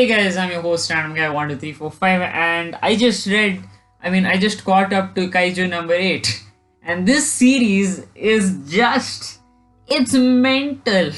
Hey guys, I'm your host Random Guy 12345, and I just caught up to Kaiju number 8, and this series is it's mental.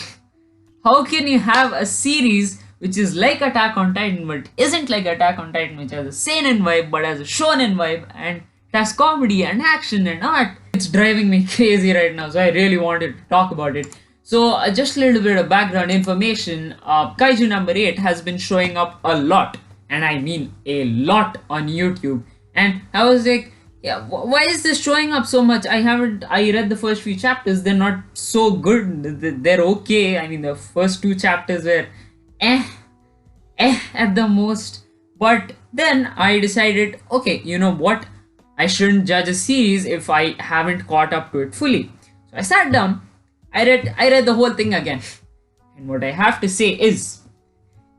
How can you have a series which is like Attack on Titan but isn't like Attack on Titan, which has a seinen vibe but has a shonen vibe and it has comedy and action and art? It's driving me crazy right now, so I really wanted to talk about it. So, just a little bit of background information. Kaiju number 8 has been showing up a lot, and I mean a lot, on YouTube. And I was like, yeah, why is this showing up so much? I read the first few chapters, they're not so good, they're okay. I mean, the first two chapters were at the most. But then I decided, okay, you know what? I shouldn't judge a series if I haven't caught up to it fully. So I sat down. I read the whole thing again, and what I have to say is,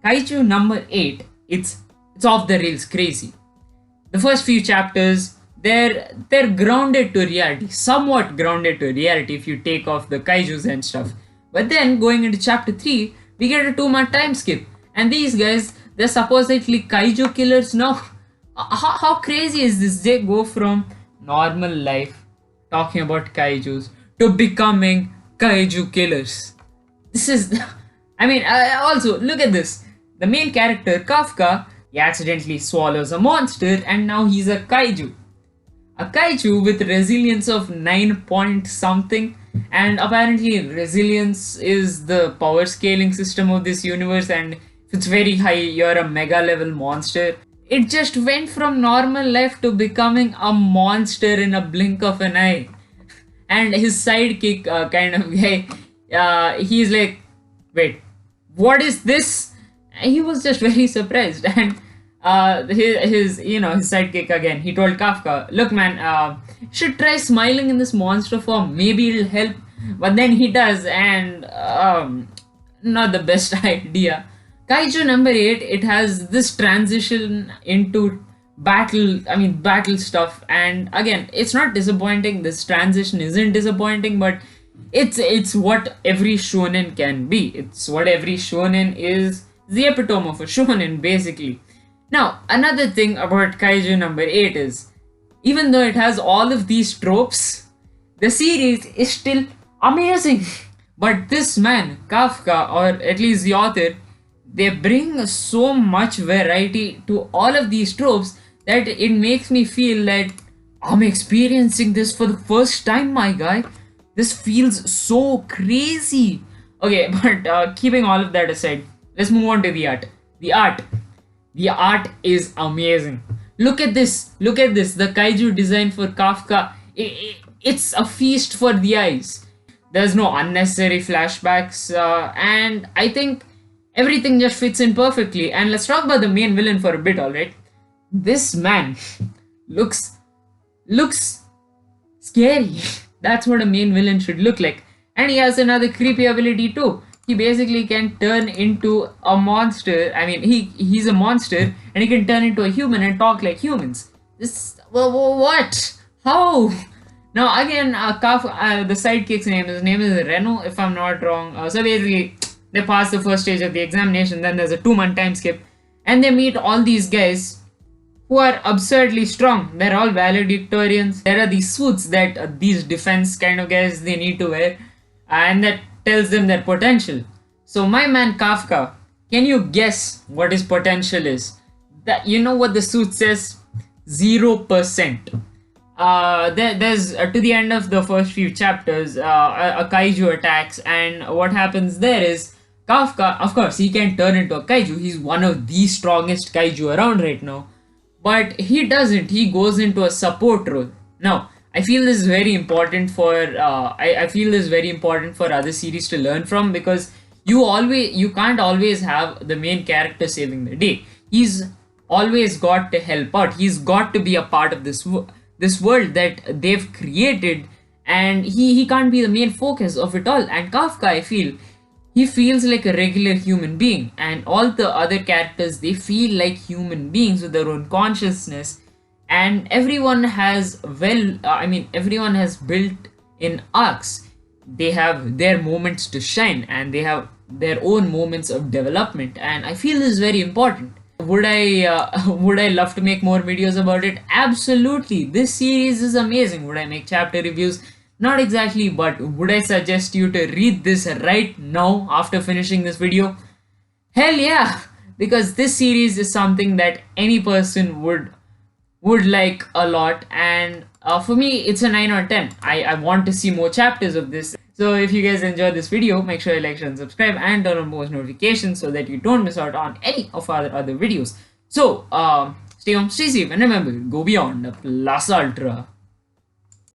Kaiju number 8, it's off the rails crazy. The first few chapters, they're grounded to reality, somewhat grounded to reality if you take off the kaijus and stuff. But then going into chapter 3, we get a 2-month time skip, and these guys, they're supposedly kaiju killers now. How crazy is this? They go from normal life, talking about kaijus, to becoming kaiju killers. This is, also look at this. The main character, Kafka, he accidentally swallows a monster and now he's a kaiju. A kaiju with resilience of 9 point something, and apparently resilience is the power scaling system of this universe, and if it's very high, you're a mega level monster. It just went from normal life to becoming a monster in a blink of an eye. And his sidekick kind of guy, he's like, wait, what is this? And he was just very surprised. And his sidekick again, he told Kafka, look man, you should try smiling in this monster form, maybe it'll help. But then he does, and not the best idea. Kaiju number 8, it has this transition into battle stuff, and again, it's not disappointing. This transition isn't disappointing, but it's what every shonen can be. It's what every shonen is, the epitome of a shonen basically. Now, another thing about Kaiju number 8 is, even though it has all of these tropes, the series is still amazing. But this man, Kafka, or at least the author, they bring so much variety to all of these tropes that it makes me feel that I'm experiencing this for the first time, my guy. This feels so crazy. Okay, but keeping all of that aside, let's move on to the art. The art is amazing. Look at this. The kaiju design for Kafka. It's a feast for the eyes. There's no unnecessary flashbacks, and I think everything just fits in perfectly. And let's talk about the main villain for a bit, alright? This man looks scary. That's what a main villain should look like. And he has another creepy ability too. He basically can turn into a monster. I mean, he's a monster and he can turn into a human and talk like humans. What? How? Now again, the sidekick's name is Reno, if I'm not wrong. So basically, they pass the first stage of the examination, then there's a 2-month time skip, and they meet all these guys who are absurdly strong. They're all valedictorians. There are these suits that these defense kind of guys, they need to wear, and that tells them their potential. So my man Kafka, can you guess what his potential is? That, you know what the suit says? 0%. There's to the end of the first few chapters, a kaiju attacks, and what happens there is, Kafka, of course, he can turn into a kaiju. He's one of the strongest kaiju around right now. But he doesn't. He goes into a support role. Now, I feel this is very important for I feel this is very important for other series to learn from, because you can't always have the main character saving the day. He's always got to help out. He's got to be a part of this world that they've created, and he can't be the main focus of it all. And Kafka, I feel, he feels like a regular human being, and all the other characters, they feel like human beings with their own consciousness, and everyone has built in arcs. They have their moments to shine, and they have their own moments of development, and I feel this is very important. Would I would I love to make more videos about it? Absolutely. This series is amazing. Would I make chapter reviews? Not exactly, but would I suggest you to read this right now after finishing this video? Hell yeah, because this series is something that any person would like a lot, and for me it's a 9 or 10. I want to see more chapters of this. So if you guys enjoyed this video, make sure you like, share and subscribe and turn on post notifications so that you don't miss out on any of our other videos. So stay home, stay safe, and remember, go beyond the plus ultra.